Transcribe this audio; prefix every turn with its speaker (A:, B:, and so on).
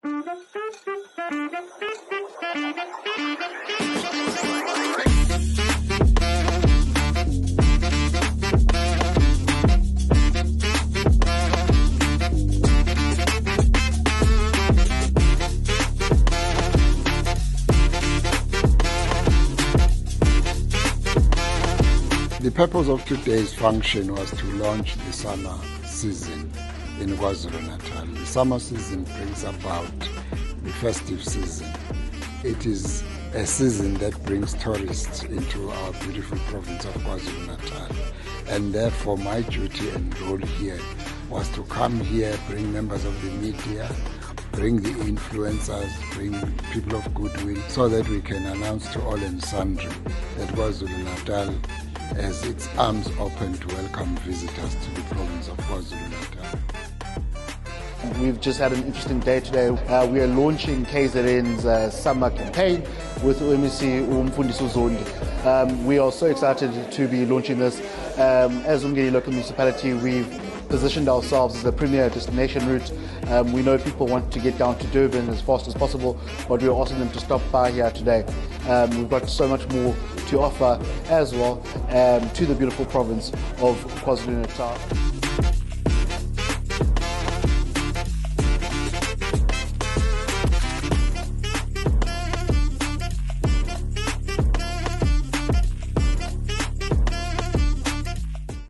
A: The purpose of today's function was to launch the summer season in KwaZulu-Natal. The summer season brings about the festive season. It is a season that brings tourists into our beautiful province of KwaZulu-Natal. And therefore my duty and role here was to come here, bring members of the media, bring the influencers, bring people of goodwill, so that we can announce to all and sundry that KwaZulu-Natal has its arms open to welcome visitors to the province of KwaZulu-Natal.
B: We've just had an interesting day today. We are launching KZN's summer campaign with MEC Umfundisi Zondi. We are so excited to be launching this. As Umgeni Local Municipality, we've positioned ourselves as a premier destination route. We know people want to get down to Durban as fast as possible, but we're asking them to stop by here today. We've got so much more to offer as well to the beautiful province of KwaZulu-Natal.